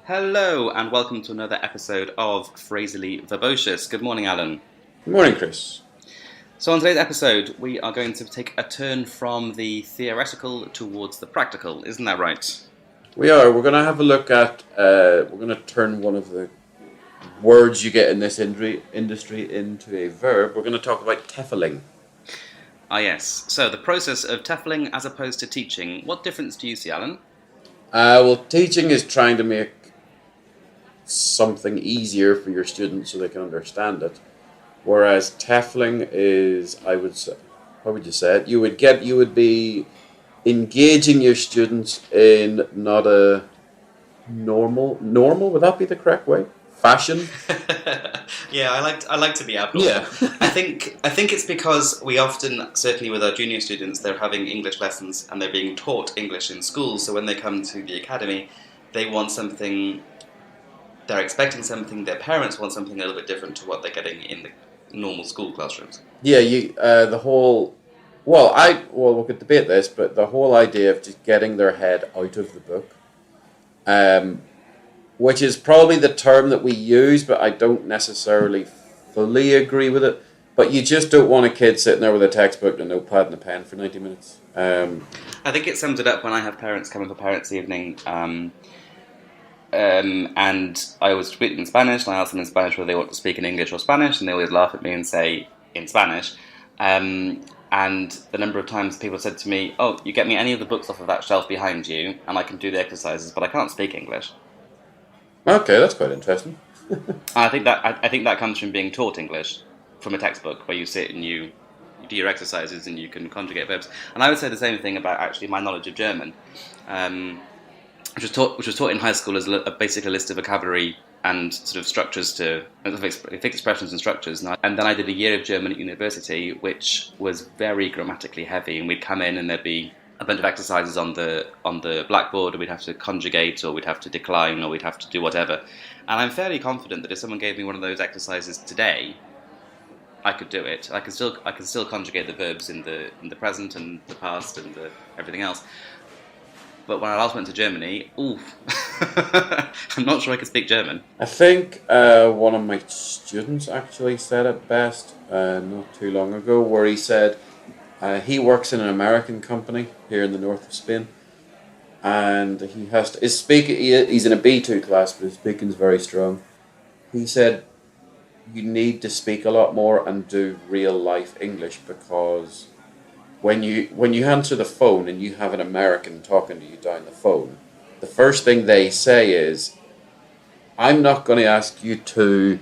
Hello and welcome to another episode of Phrasally Verbocious. Good morning, Alan. Good morning, Chris. So on today's episode, we are going to take a turn from the theoretical towards the practical. Isn't that right? We are. We're going to have a look at, we're going to turn one of the words you get in this industry into a verb. We're going to talk about TEFLing. Ah, yes. So the process of TEFLing as opposed to teaching. What difference do you see, Alan? Well, teaching is trying to make something easier for your students so they can understand it. Whereas TEFLing is, I would say, how would you say it? You would be engaging your students in not a normal, would that be the correct way? Fashion? Yeah, I like to be abnormal. Yeah. I think it's because we often, certainly with our junior students, they're having English lessons and they're being taught English in school. So when they come to the academy, they want something. They're expecting something. Their parents want something a little bit different to what they're getting in the normal school classrooms. Yeah, we could debate this, but the whole idea of just getting their head out of the book, which is probably the term that we use, but I don't necessarily fully agree with it. But you just don't want a kid sitting there with a textbook and a notepad and a pen for 90 minutes. I think it sums it up when I have parents coming for parents' evening. And I always speak in Spanish, and I ask them in Spanish whether they want to speak in English or Spanish, and they always laugh at me and say in Spanish. And the number of times people said to me, "Oh, you get me any of the books off of that shelf behind you, and I can do the exercises, but I can't speak English." Okay, that's quite interesting. I think that comes from being taught English from a textbook, where you sit and you do your exercises and you can conjugate verbs. And I would say the same thing about actually my knowledge of German. Which was taught in high school as basically a list of vocabulary and sort of structures fixed expressions and structures. And then I did a year of German at university, which was very grammatically heavy. And we'd come in and there'd be a bunch of exercises on the blackboard, and we'd have to conjugate, or we'd have to decline, or we'd have to do whatever. And I'm fairly confident that if someone gave me one of those exercises today, I could do it. I can still conjugate the verbs in the present and the past and everything else. But when I last went to Germany, I'm not sure I could speak German. I think one of my students actually said it best not too long ago, where he said he works in an American company here in the north of Spain, and he has to he's in a B2 class, but his speaking is very strong. He said you need to speak a lot more and do real life English, because when you answer the phone and you have an American talking to you down the phone, the first thing they say is, "I'm not going to ask you to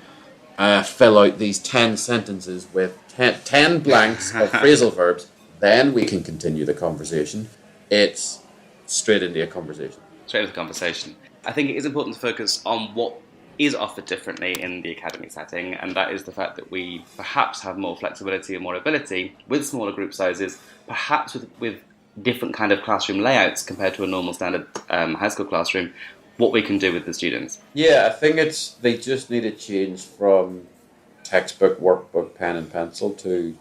fill out these 10 sentences with 10 blanks of phrasal verbs, then we can continue the conversation." It's straight into a conversation. Straight into the conversation. I think it is important to focus on what is offered differently in the academic setting, and that is the fact that we perhaps have more flexibility and more ability with smaller group sizes, perhaps with different kind of classroom layouts compared to a normal standard high school classroom, what we can do with the students. Yeah, I think they just need to change from textbook, workbook, pen and pencil to,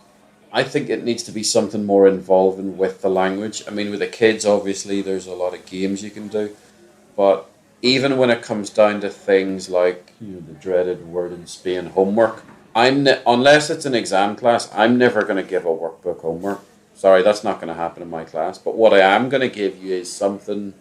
I think it needs to be something more involving with the language. I mean, with the kids, obviously, there's a lot of games you can do, but even when it comes down to things like the dreaded word in Spain, homework, unless it's an exam class, I'm never going to give a workbook homework. Sorry, that's not going to happen in my class. But what I am going to give you is something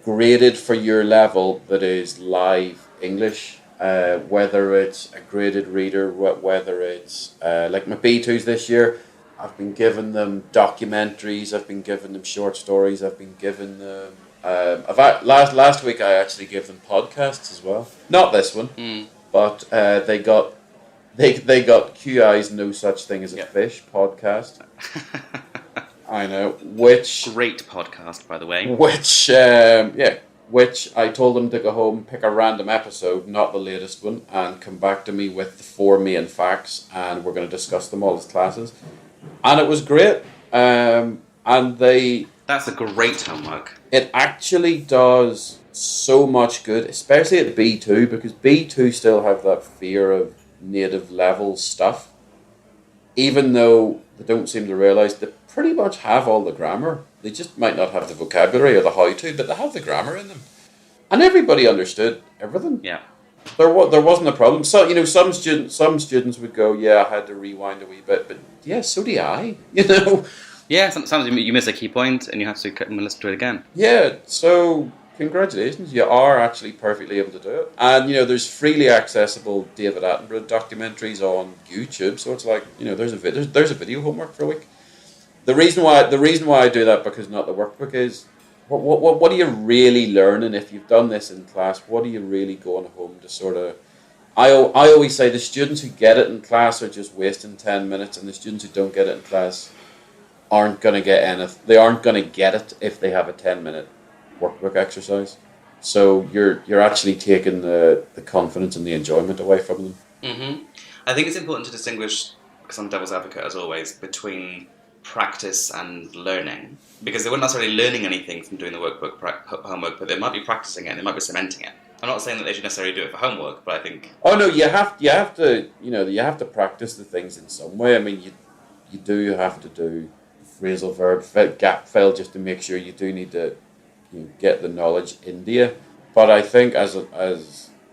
graded for your level that is live English, whether it's a graded reader, whether it's like my B2s this year. I've been giving them documentaries, I've been giving them short stories, I've been giving them last week I actually gave them podcasts as well. Not this one, but they got QI's No Such Thing as a Fish podcast. I know, which great podcast, by the way. Which I told them to go home, pick a random episode, not the latest one, and come back to me with the 4 main facts, and we're going to discuss them all as classes. And it was great. That's a great homework. It actually does so much good, especially at B2, because B2 still have that fear of native level stuff. Even though they don't seem to realise they pretty much have all the grammar. They just might not have the vocabulary or the how to, but they have the grammar in them. and everybody understood everything. Yeah. There wasn't a problem. So some students would go, yeah, I had to rewind a wee bit, but yeah, so do I. Yeah, sometimes you miss a key point and you have to listen to it again. Yeah. So congratulations, you are actually perfectly able to do it. And there's freely accessible David Attenborough documentaries on YouTube. So it's like there's a video homework for a week. The reason why I do that, because not the workbook, is what are you really learning if you've done this in class? What are you really going home to sort of? I always say the students who get it in class are just wasting 10 minutes, and the students who don't get it in class aren't going to get anything. They aren't going to get it if they have a 10-minute workbook exercise. So you're actually taking the confidence and the enjoyment away from them. Mm-hmm. I think it's important to distinguish, because I'm devil's advocate as always, between practice and learning, because they weren't necessarily learning anything from doing the homework, but they might be practicing it, and they might be cementing it. I'm not saying that they should necessarily do it for homework, but I think... Oh no, you have to practice the things in some way. I mean, you do have to do phrasal, verb, gap fill, just to make sure you do need to get the knowledge into you. But I think as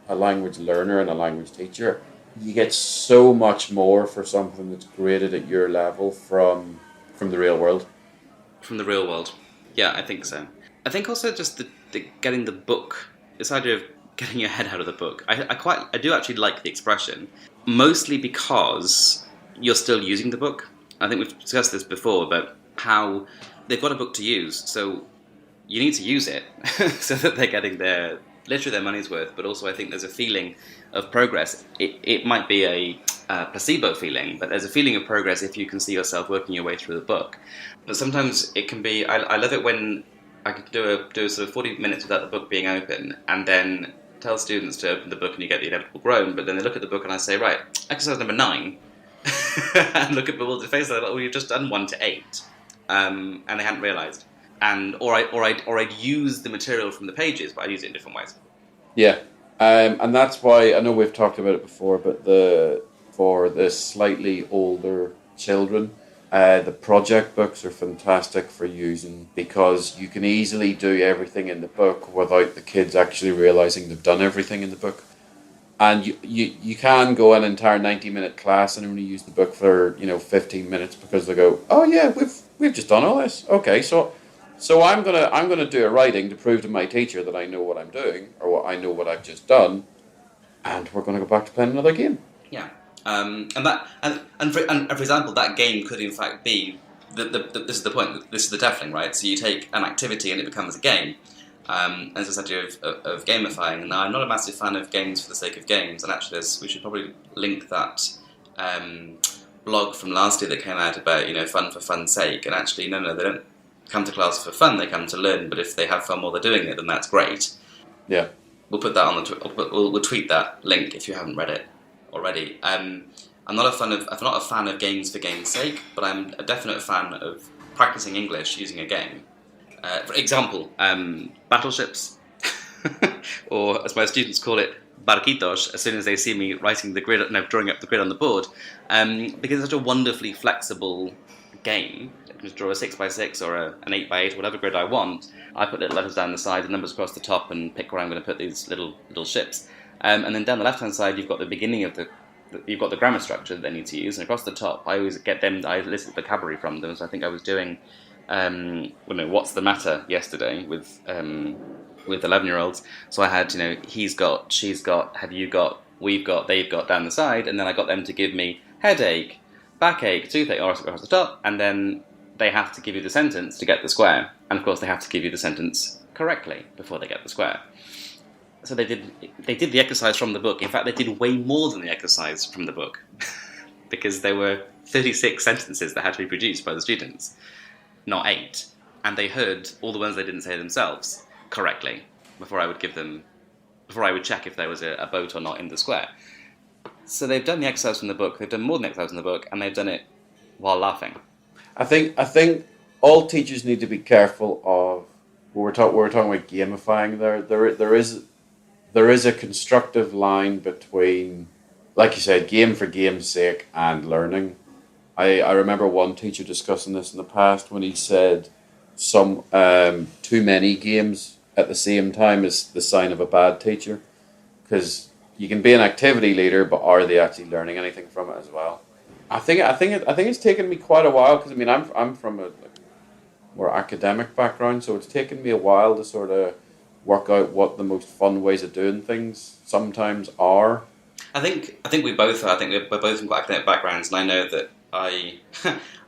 a language learner and a language teacher, you get so much more for something that's graded at your level from the real world. From the real world. Yeah, I think so. I think also just the getting the book, this idea of getting your head out of the book. I do actually like the expression, mostly because you're still using the book. I think we've discussed this before about how they've got a book to use, so you need to use it so that they're getting literally their money's worth, but also I think there's a feeling of progress. It might be a placebo feeling, but there's a feeling of progress if you can see yourself working your way through the book. But sometimes it can be... I love it when I can do a sort of 40 minutes without the book being open, and then tell students to open the book and you get the inevitable groan, but then they look at the book and I say, right, exercise number 9, and look at bewildered faces, like, oh, you've just done 1 to 8, and they hadn't realised. Or I'd use the material from the pages, but I'd use it in different ways. Yeah, and that's why, I know we've talked about it before, but for the slightly older children, the project books are fantastic for using, because you can easily do everything in the book without the kids actually realising they've done everything in the book. And you can go an entire 90-minute class and only use the book for 15 minutes, because they go, oh yeah, we've just done all this. Okay, so I'm gonna do a writing to prove to my teacher that I know what I'm doing, or I know what I've just done, and we're gonna go back to playing another game. Yeah, and for example, that game could in fact be this is the point. This is the TEFLing, right? So you take an activity and it becomes a game. And there's this idea of gamifying. And now I'm not a massive fan of games for the sake of games, and actually we should probably link that blog from last year that came out about fun for fun's sake. And actually, no, they don't come to class for fun; they come to learn. But if they have fun while they're doing it, then that's great. Yeah, we'll put that on we'll tweet that link if you haven't read it already. I'm not a fan of games for game's sake, but I'm a definite fan of practicing English using a game. For example, battleships, or as my students call it, barquitos, as soon as they see me drawing up the grid on the board, because it's such a wonderfully flexible game. I can just draw a 6x6 or an 8x8, whatever grid I want. I put little letters down the side, the numbers across the top, and pick where I'm going to put these little ships. And then down the left-hand side, you've got the beginning of you've got the grammar structure that they need to use, and across the top, I always get them. I elicit vocabulary from them, so I think I was doing. What's the matter yesterday with 11-year-olds. So I had, he's got, she's got, have you got, we've got, they've got down the side, and then I got them to give me headache, backache, toothache, or across the top, and then they have to give you the sentence to get the square. And of course they have to give you the sentence correctly before they get the square. So they did the exercise from the book. In fact, they did way more than the exercise from the book because there were 36 sentences that had to be produced by the students. Not 8, and they heard all the ones they didn't say themselves correctly before I would check if there was a boat or not in the square. So they've done the exercise from the book, they've done more than the exercise from the book, and they've done it while laughing. I think all teachers need to be careful of. We're talking about gamifying. There is a constructive line between, like you said, game for game's sake and learning. I remember one teacher discussing this in the past when he said too many games at the same time is the sign of a bad teacher, because you can be an activity leader, but are they actually learning anything from it as well? I think it's taken me quite a while, because I mean I'm from a more academic background, so it's taken me a while to sort of work out what the most fun ways of doing things sometimes are. I think we both are. I think we're both from quite academic backgrounds, and I know that I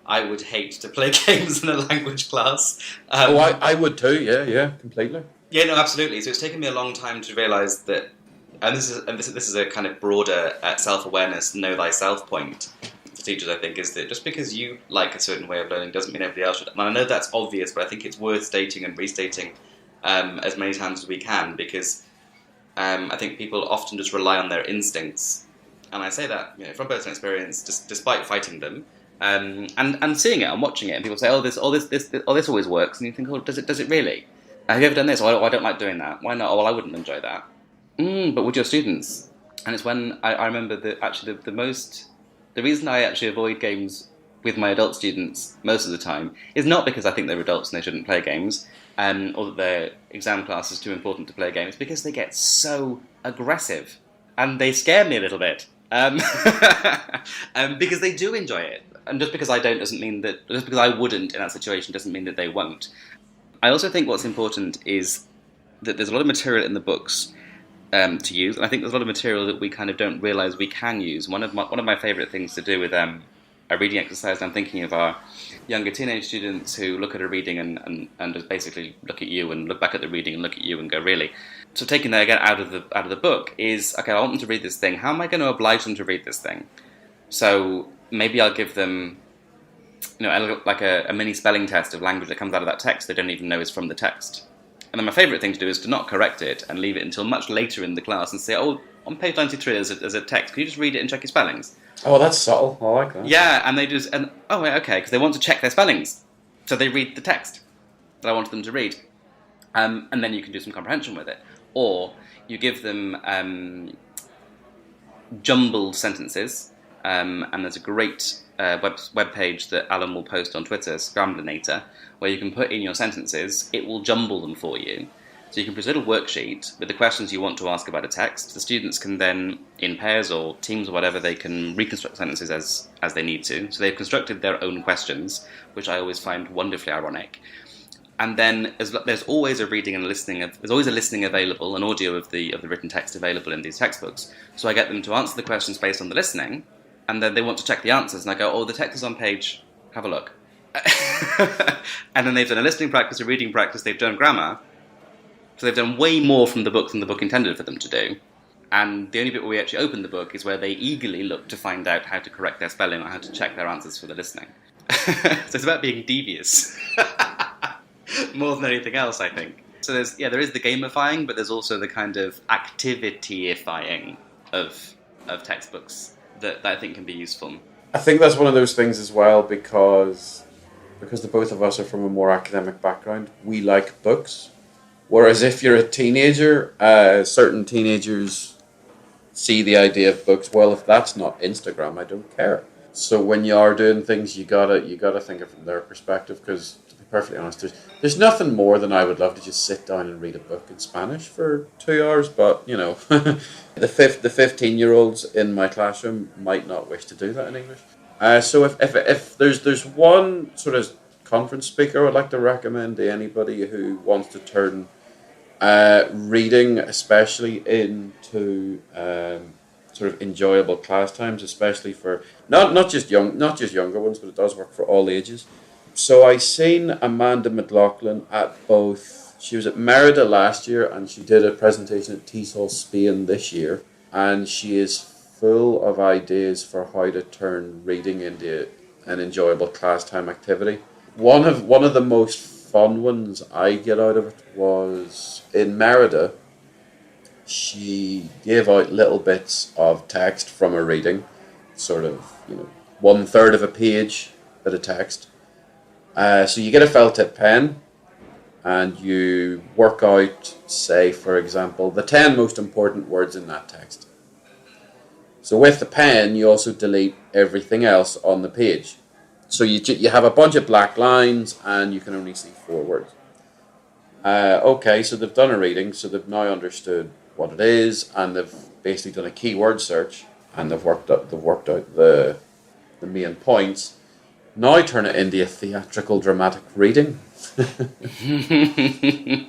I would hate to play games in a language class. I would too. Yeah, completely. Yeah, no, absolutely. So it's taken me a long time to realise that, and this is a kind of broader self-awareness, know thyself point for teachers. I think is that just because you like a certain way of learning doesn't mean everybody else should. And I know that's obvious, but I think it's worth stating and restating as many times as we can, because I think people often just rely on their instincts, and I say that from personal experience, just despite fighting them, and seeing it and watching it, and people say, this always works, and you think, oh, does it really? Have you ever done this? Oh, I don't like doing that. Why not? Oh, well, I wouldn't enjoy that. But with your students, and it's when I remember that actually the reason I actually avoid games with my adult students most of the time is not because I think they're adults and they shouldn't play games, or that their exam class is too important to play games, because they get so aggressive and they scare me a little bit. Because they do enjoy it, and just because I don't doesn't mean that. Just because I wouldn't in that situation doesn't mean that they won't. I also think what's important is that there's a lot of material in the books to use, and I think there's a lot of material that we kind of don't realise we can use. One of my favourite things to do with a reading exercise, I'm thinking of our younger teenage students who look at a reading and just basically look at you and look back at the reading and look at you and go, really? So taking that again out of the book is, okay, I want them to read this thing. How am I going to oblige them to read this thing? So maybe I'll give them like a mini spelling test of language that comes out of that text they don't even know is from the text. And then my favourite thing to do is to not correct it and leave it until much later in the class and say, oh, on page 93 there's a text, can you just read it and check your spellings? Oh, that's subtle. I like that. Yeah, and they just, oh, wait, okay, because they want to check their spellings. So they read the text that I wanted them to read. And then you can do some comprehension with it. Or you give them jumbled sentences, and there's a great web page that Alan will post on Twitter, Scramblinator, where you can put in your sentences, it will jumble them for you. So you can produce a little worksheet with the questions you want to ask about a text. The students can then, in pairs or teams or whatever, they can reconstruct sentences as they need to. So they've constructed their own questions, which I always find wonderfully ironic. And then there's always a reading and a listening. There's always a listening available, an audio of the written text available in these textbooks. So I get them to answer the questions based on the listening, and then they want to check the answers. And I go, oh, the text is on page, have a look. And then they've done a listening practice, a reading practice, they've done grammar. So they've done way more from the book than the book intended for them to do. And the only bit where we actually open the book is where they eagerly look to find out how to correct their spelling or how to check their answers for the listening. So it's about being devious. More than anything else, I think. So there is the gamifying, but there's also the kind of activityifying of textbooks that I think can be useful. I think that's one of those things as well, because the both of us are from a more academic background, we like books. Whereas if you're a teenager, certain teenagers see the idea of books, well, if that's not Instagram, I don't care. So when you are doing things, you gotta think of it from their perspective, because to be perfectly honest, there's nothing more than I would love to just sit down and read a book in Spanish for 2 hours, but the 15-year-olds in my classroom might not wish to do that in English. So if there's one sort of conference speaker I would like to recommend to anybody who wants to turn reading especially into sort of enjoyable class times, especially for not just younger ones, but it does work for all ages. So I seen Amanda McLaughlin she was at Merida last year, and she did a presentation at TESOL Spain this year, and she is full of ideas for how to turn reading into an enjoyable class time activity. One of the most fun ones I get out of it was in Merida. She gave out little bits of text from a reading, sort of 1/3 of a page bit of text. So you get a felt tip pen, and you work out, say for example, the 10 most important words in that text. So with the pen, you also delete everything else on the page. So you have a bunch of black lines, and you can only see 4 words. Okay, so they've done a reading, so they've now understood what it is, and they've basically done a keyword search, and they've worked out the main points. Now turn it into a theatrical dramatic reading,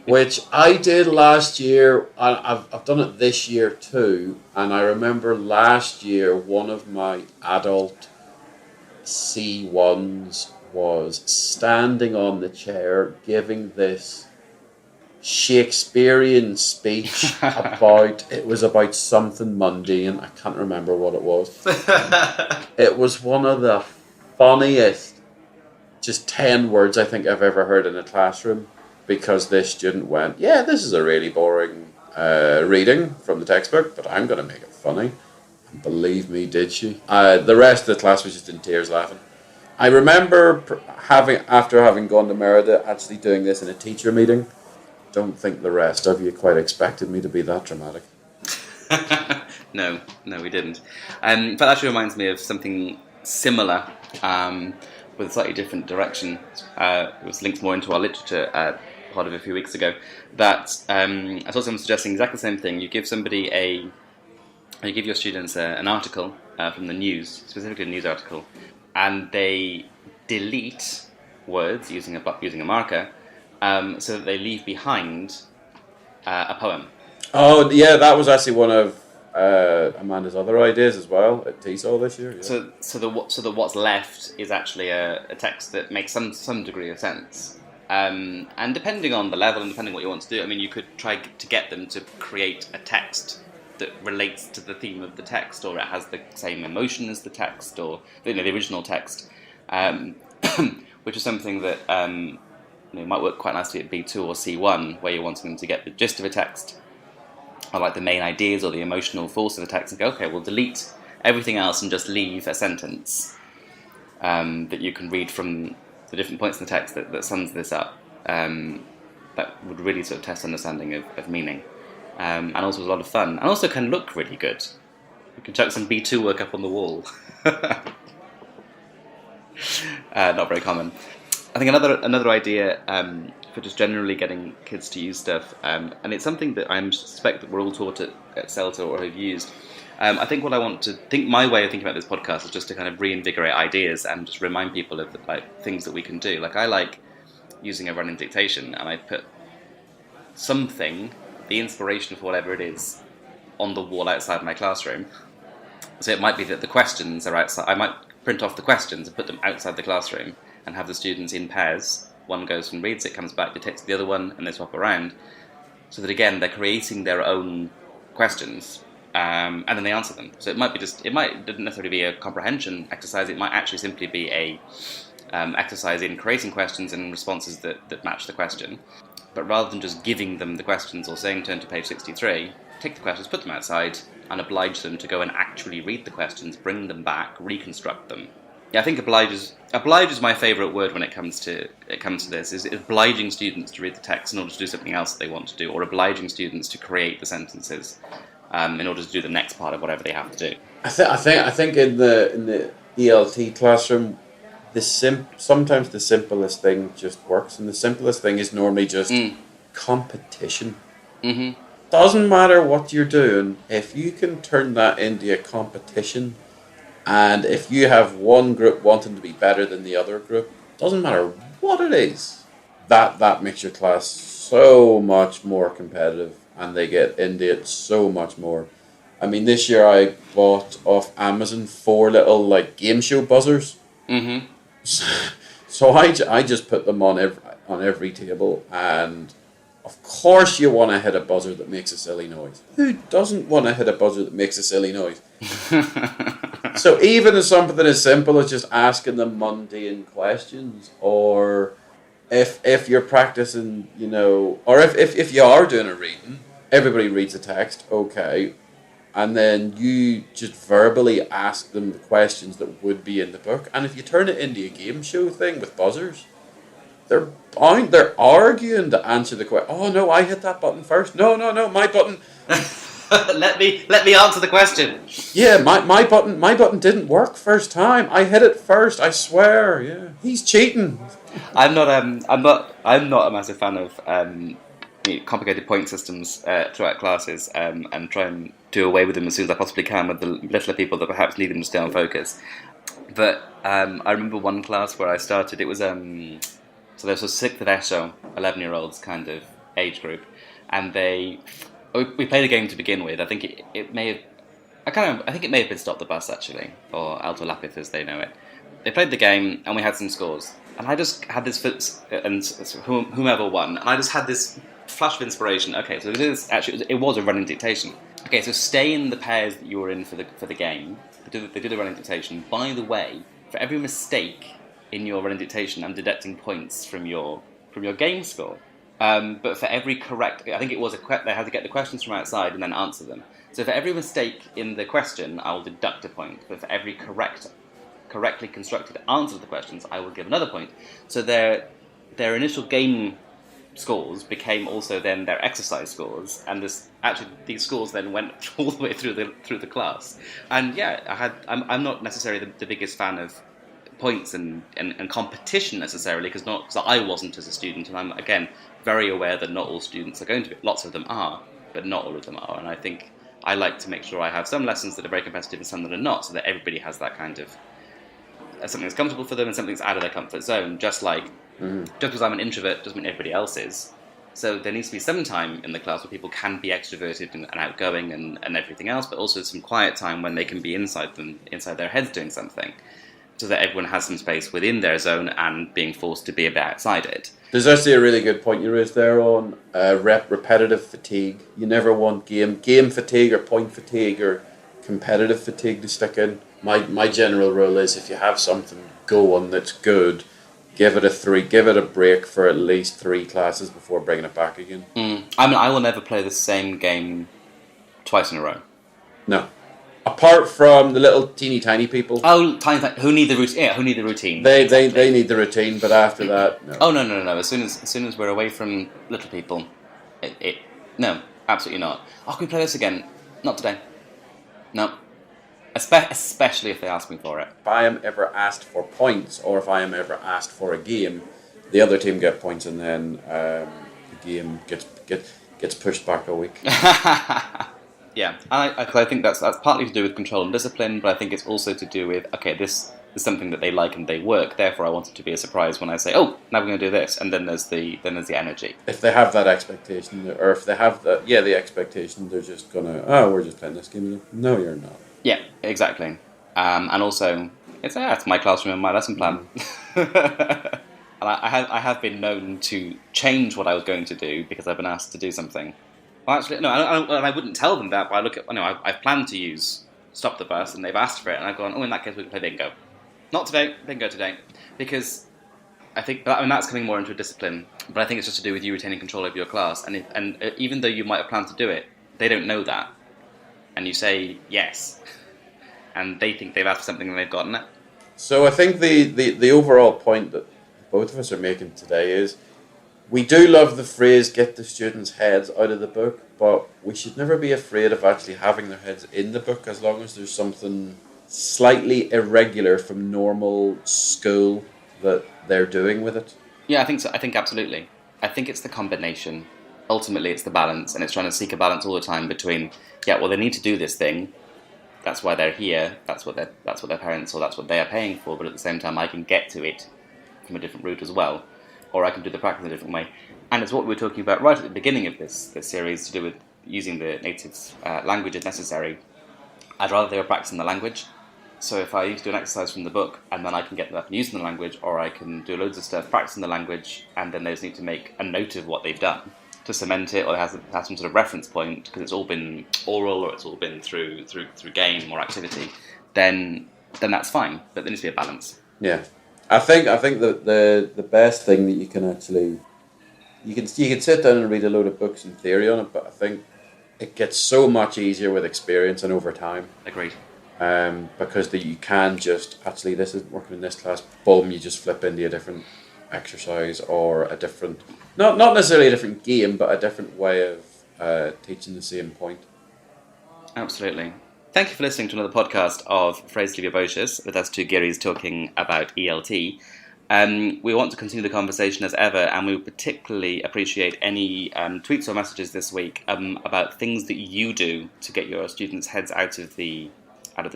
which I did last year. I've done it this year too, and I remember last year one of my adult C1s was standing on the chair giving this Shakespearean speech it was about something mundane. I can't remember what it was. It was one of the funniest, just 10 words I think I've ever heard in a classroom, because this student went, yeah, this is a really boring reading from the textbook, but I'm going to make it funny. And believe me, did she. The rest of the class was just in tears laughing. I remember after having gone to Merida, actually doing this in a teacher meeting. Don't think the rest of you quite expected me to be that dramatic. No, we didn't. But that actually reminds me of something similar, with a slightly different direction. It was linked more into our literature part of a few weeks ago. That I saw someone suggesting exactly the same thing. You give your students an article from the news, specifically a news article, and they delete words using a marker, so that they leave behind a poem. Oh yeah, that was actually one of Amanda's other ideas as well at TESOL this year. Yeah. So that what's left is actually a text that makes some degree of sense. And depending on the level and depending on what you want to do, I mean, you could try to get them to create a text that relates to the theme of the text, or it has the same emotion as the text, or the original text, which is something that might work quite nicely at B2 or C1, where you're wanting them to get the gist of a text, or like the main ideas or the emotional force of the text, and go, okay, we'll delete everything else and just leave a sentence that you can read from the different points in the text that sums this up. That would really sort of test understanding of meaning. And also was a lot of fun, and also can look really good. You can chuck some B2 work up on the wall. Not very common. I think another idea for just generally getting kids to use stuff, and it's something that I suspect that we're all taught at CELTA or have used. I think what I want to think, my way of thinking about this podcast is just to kind of reinvigorate ideas and just remind people of things that we can do. Like, I like using a running dictation, and I put something, the inspiration for whatever it is, on the wall outside my classroom. So it might be that the questions are outside. I might print off the questions and put them outside the classroom and have the students in pairs. One goes and reads it, comes back, dictates the other one, and they swap around. So that again, they're creating their own questions, and then they answer them. So it might not necessarily be a comprehension exercise. It might actually simply be a exercise in creating questions and responses that match the question. But rather than just giving them the questions or saying turn to page 63, take the questions, put them outside, and oblige them to go and actually read the questions, bring them back, reconstruct them. Yeah, I think oblige is my favourite word when it comes to this, is obliging students to read the text in order to do something else that they want to do, or obliging students to create the sentences in order to do the next part of whatever they have to do. I think in the ELT classroom, sometimes the simplest thing just works, and the simplest thing is normally just competition. Mm-hmm. Doesn't matter what you're doing, if you can turn that into a competition, and if you have one group wanting to be better than the other group, doesn't matter what it is, that makes your class so much more competitive, and they get into it so much more. I mean, this year I bought off Amazon 4 little game show buzzers. Mm-hmm. So I just put them on every table, and of course you want to hit a buzzer that makes a silly noise. Who doesn't want to hit a buzzer that makes a silly noise? So even as something as simple as just asking them mundane questions, or if you're practicing, or if you are doing a reading, everybody reads a text, okay, and then you just verbally ask them the questions that would be in the book. And if you turn it into a game show thing with buzzers, they're arguing to answer the question. Oh no, I hit that button first. No, my button. let me answer the question. Yeah, my button didn't work first time. I hit it first. I swear. Yeah, he's cheating. I'm not a massive fan of complicated point systems throughout classes and try and do away with them as soon as I possibly can with the littler people that perhaps need them to stay on focus. But I remember one class where I started, it was, so there was a 6th of ESO, 11-year-olds kind of age group, and we played a game to begin with. I think it may have, I think it may have been Stop the Bus, actually, or Alto Lapith as they know it. They played the game, and we had some scores. And I just had this, and whomever won, and I just had this flash of inspiration. Okay, so it was a running dictation. Okay, so stay in the pairs that you were in for the game. They did a running dictation. By the way, for every mistake in your running dictation, I'm deducting points from your game score. But for every correct, I think it was they had to get the questions from outside and then answer them. So for every mistake in the question, I will deduct a point. But for every correctly constructed answer to the questions, I will give another point. So their initial game scores became also then their exercise scores, and these scores then went all the way through the class. And yeah, I'm not necessarily the biggest fan of points and competition necessarily, because I wasn't as a student, and I'm again very aware that not all students are going to be. Lots of them are, but not all of them are. And I think I like to make sure I have some lessons that are very competitive and some that are not, so that everybody has that kind of something that's comfortable for them and something that's out of their comfort zone. Just because I'm an introvert doesn't mean everybody else is. So there needs to be some time in the class where people can be extroverted and outgoing and everything else, but also some quiet time when they can be inside their heads doing something, so that everyone has some space within their zone and being forced to be a bit outside it. There's actually a really good point you raised there on repetitive fatigue. You never want game fatigue or point fatigue or competitive fatigue to stick in. My general rule is, if you have something going that's good, give it a break for at least 3 classes before bringing it back again. I will never play the same game twice in a row. No. Apart from the little teeny tiny people. Oh, tiny who need the routine? Yeah, who need the routine? They need the routine, but after that, no. Oh no! As soon as we're away from little people, no, absolutely not. Oh, can we play this again? Not today. No. Especially if they ask me for it. If I am ever asked for points, or if I am ever asked for a game, the other team get points, and then the game gets pushed back a week. Yeah, I think that's partly to do with control and discipline, but I think it's also to do with, okay, this is something that they like and they work, therefore I want it to be a surprise when I say, oh, now we're going to do this, and then there's the energy. If they have that expectation, or if they have the expectation, they're just going to, we're just playing this game. No, you're not. Yeah, exactly. And also, it's my classroom and my lesson plan. And I have been known to change what I was going to do because I've been asked to do something. Well, actually, no, I wouldn't tell them that, but I look at, I've planned to use Stop the Bus, and they've asked for it, and I've gone, in that case we can play bingo. Not today, bingo today. Because I think, that's coming more into a discipline, but I think it's just to do with you retaining control over your class, and even though you might have planned to do it, they don't know that. And you say yes, and they think they've asked for something and they've gotten it. So I think the overall point that both of us are making today is, we do love the phrase, get the students' heads out of the book, but we should never be afraid of actually having their heads in the book, as long as there's something slightly irregular from normal school that they're doing with it. Yeah, I think so. I think absolutely. I think it's the combination. Ultimately, it's the balance, and it's trying to seek a balance all the time between, they need to do this thing, that's why they're here, that's what their parents or that's what they are paying for, but at the same time I can get to it from a different route as well, or I can do the practice in a different way. And it's what we were talking about right at the beginning of this series, to do with using the native language if necessary. I'd rather they were practicing the language. So if I used to do an exercise from the book, and then I can get them up and using the language, or I can do loads of stuff practicing the language, and then they just need to make a note of what they've done to cement it, or it has some sort of reference point because it's all been oral or it's all been through game or activity, then that's fine. But there needs to be a balance. Yeah, I think that the best thing that you can actually you can sit down and read a load of books and theory on it, but I think it gets so much easier with experience and over time. Agreed. Because you can just actually, this isn't working in this class, boom, you just flip into a different exercise or a different, not necessarily a different game, but a different way of teaching the same point. Absolutely. Thank you for listening to another podcast of Phrasally Verbocious with us two Gearys talking about ELT. We want to continue the conversation as ever, and we would particularly appreciate any tweets or messages this week about things that you do to get your students' heads out of the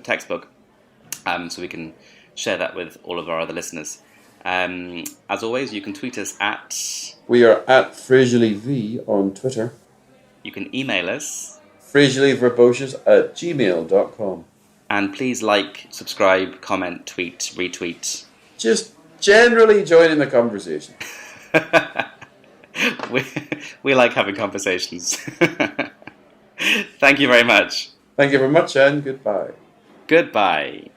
textbook, so we can share that with all of our other listeners. As always, you can tweet us at... We are at Phrasally V on Twitter. You can email us. Verbocious@gmail.com. And please like, subscribe, comment, tweet, retweet. Just generally join in the conversation. we like having conversations. Thank you very much. Thank you very much, and goodbye. Goodbye.